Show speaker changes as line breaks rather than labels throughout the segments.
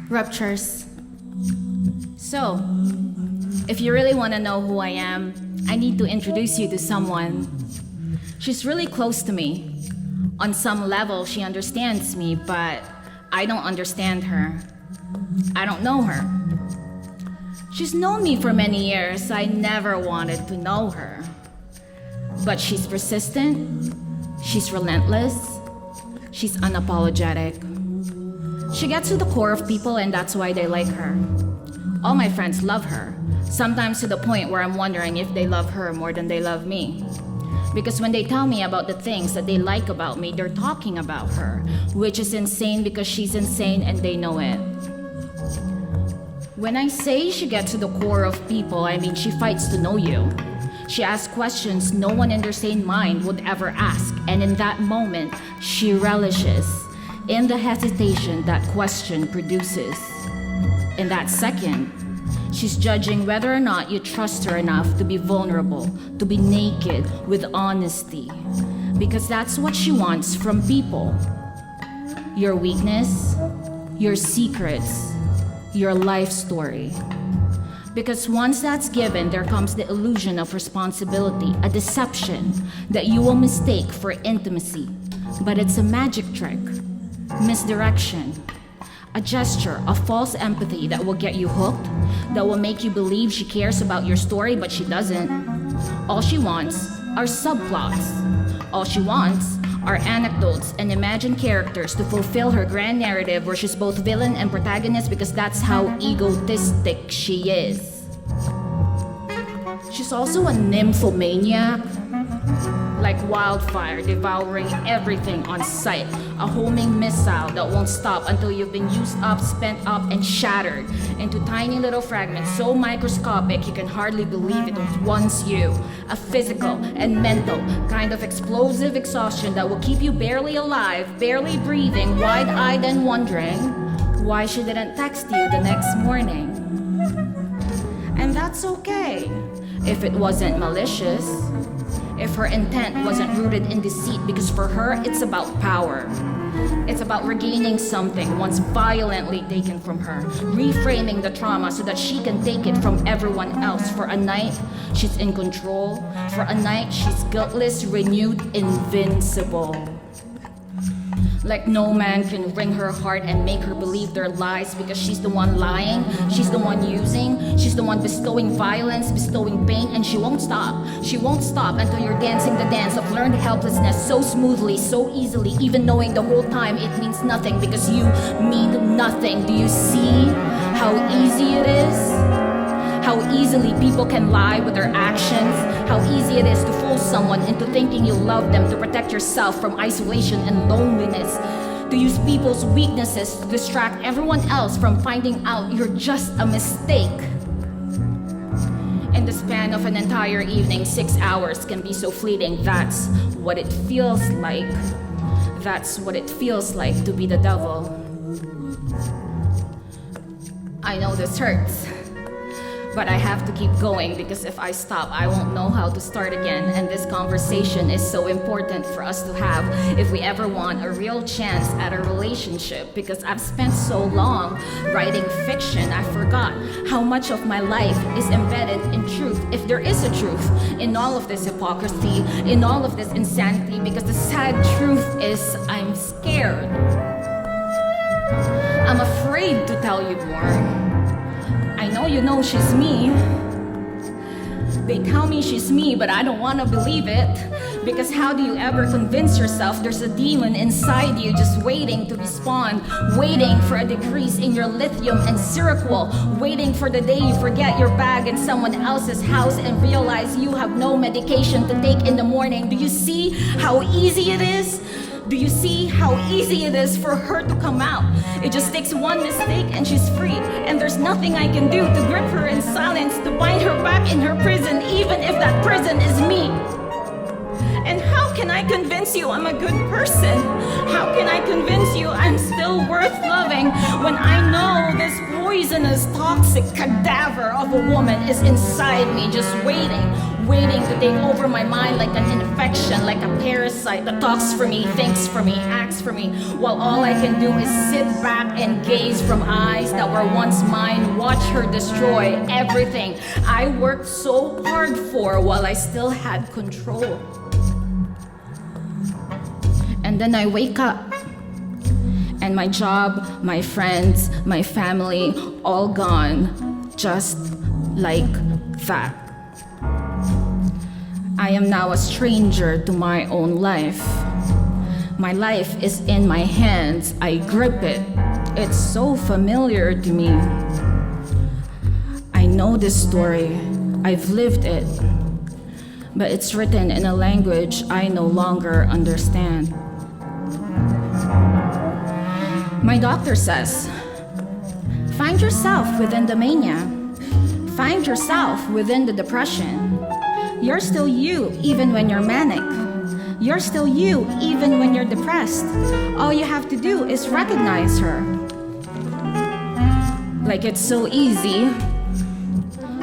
Ruptures. So, if you really want to know who I am, I need to introduce you to someone. She's really close to me. On some level, she understands me, but I don't understand her. I don't know her. She's known me for many years. I never wanted to know her. But she's persistent, she's relentless, she's unapologetic. She gets to the core of people, and that's why they like her. All my friends love her, sometimes to the point where I'm wondering if they love her more than they love me. Because when they tell me about the things that they like about me, they're talking about her, which is insane because she's insane and they know it. When I say she gets to the core of people, I mean she fights to know you. She asks questions no one in their sane mind would ever ask, and in that moment, she relishes in the hesitation that question produces. In that second, she's judging whether or not you trust her enough to be vulnerable, to be naked with honesty, because that's what she wants from people. Your weakness, your secrets, your life story. Because once that's given, there comes the illusion of responsibility, a deception that you will mistake for intimacy. But it's a magic trick, misdirection, a gesture of false empathy that will get you hooked, that will make you believe she cares about your story, but she doesn't. All she wants are subplots. All she wants are anecdotes and imagined characters to fulfill her grand narrative where she's both villain and protagonist, because that's how egotistic she is. She's also a nymphomaniac, like wildfire devouring everything on sight, a homing missile that won't stop until you've been used up, spent up, and shattered into tiny little fragments so microscopic you can hardly believe it was once you. A physical and mental kind of explosive exhaustion that will keep you barely alive, barely breathing, wide-eyed and wondering why she didn't text you the next morning. And that's okay if it wasn't malicious, if her intent wasn't rooted in deceit, because for her, it's about power. It's about regaining something once violently taken from her, reframing the trauma so that she can take it from everyone else. For a night, she's in control. For a night, she's guiltless, renewed, invincible. Like no man can wring her heart and make her believe their lies, because she's the one lying, she's the one using, she's the one bestowing violence, bestowing pain, and she won't stop. She won't stop until you're dancing the dance of learned helplessness so smoothly, so easily, even knowing the whole time it means nothing because you mean nothing. Do you see how easy it is? How easily people can lie with their actions, how easy it is to fool someone into thinking you love them to protect yourself from isolation and loneliness, to use people's weaknesses to distract everyone else from finding out you're just a mistake. In the span of an entire evening, 6 hours can be so fleeting. That's what it feels like. That's what it feels like to be the devil. I know this hurts, but I have to keep going, because if I stop, I won't know how to start again. And this conversation is so important for us to have if we ever want a real chance at a relationship. Because I've spent so long writing fiction, I forgot how much of my life is embedded in truth, if there is a truth, in all of this hypocrisy, in all of this insanity. Because the sad truth is, I'm scared. I'm afraid to tell you more. I know you know she's me. They tell me she's me, but I don't want to believe it. Because how do you ever convince yourself there's a demon inside you just waiting to be spawned, waiting for a decrease in your lithium and Seroquel, waiting for the day you forget your bag in someone else's house and realize you have no medication to take in the morning? Do you see how easy it is? Do you see how easy it is for her to come out? It just takes one mistake and she's free. And there's nothing I can do to grip her in silence, to bind her back in her prison, even if that prison is me. And how can I convince you I'm a good person? How can I convince you I'm still worth loving when I know this poisonous, toxic cadaver of a woman is inside me, just waiting waiting to take over my mind like an infection, like a parasite that talks for me, thinks for me, acts for me, while all I can do is sit back and gaze from eyes that were once mine, watch her destroy everything I worked so hard for while I still had control. And then I wake up, and my job, my friends, my family, all gone, just like that. I am now a stranger to my own life. My life is in my hands, I grip it. It's so familiar to me. I know this story, I've lived it, but it's written in a language I no longer understand. My doctor says, find yourself within the mania. Find yourself within the depression. You're still you even when you're manic. You're still you even when you're depressed. All you have to do is recognize her. Like it's so easy.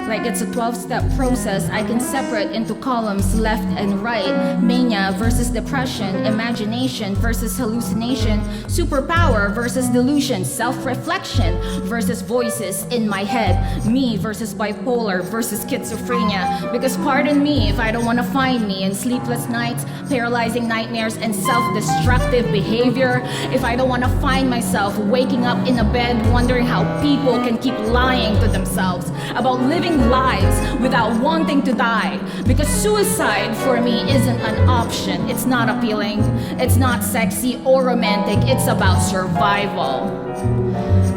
Like it's a 12-step process I can separate into columns left and right. Mania versus depression, imagination versus hallucination, superpower versus delusion, self-reflection versus voices in my head, me versus bipolar versus schizophrenia. Because pardon me if I don't want to find me in sleepless nights, paralyzing nightmares, and self-destructive behavior. If I don't want to find myself waking up in a bed wondering how people can keep lying to themselves about living lives without wanting to die, because suicide for me isn't an option. It's not appealing, it's not sexy or romantic, it's about survival.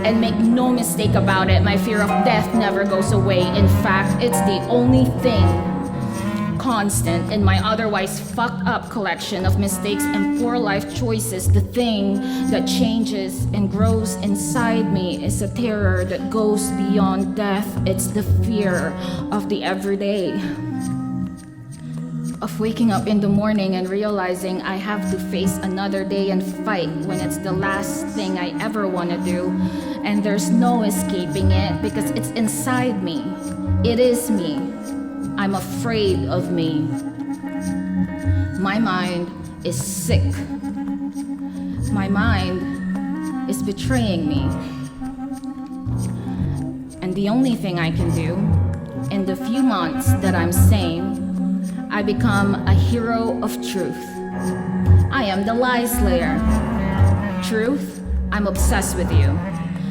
And make no mistake about it, my fear of death never goes away. In fact, it's the only thing constant in my otherwise fucked up collection of mistakes and poor life choices. The thing that changes and grows inside me is a terror that goes beyond death. It's the fear of the everyday, of waking up in the morning and realizing I have to face another day and fight when it's the last thing I ever want to do, and there's no escaping it because it's inside me. It is me. I'm afraid of me. My mind is sick. My mind is betraying me. And the only thing I can do, in the few months that I'm sane, I become a hero of truth. I am the lie slayer. Truth, I'm obsessed with you.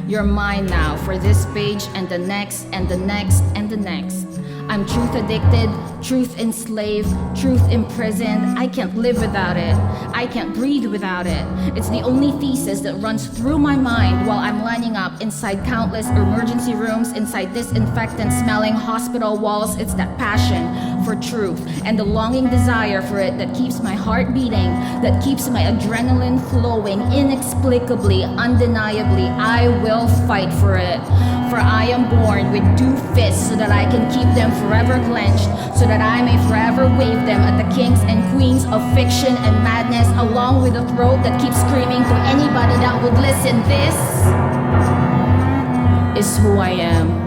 You're mine now for this page and the next and the next and the next. I'm truth addicted, truth enslaved, truth imprisoned. I can't live without it. I can't breathe without it. It's the only thesis that runs through my mind while I'm lining up inside countless emergency rooms, inside disinfectant-smelling hospital walls. It's that passion for truth and the longing desire for it that keeps my heart beating, that keeps my adrenaline flowing inexplicably, undeniably. I will fight for it. For I am born with two fists so that I can keep them forever clenched, so that I may forever wave them at the kings and queens of fiction and madness, along with a throat that keeps screaming to anybody that would listen. This is who I am.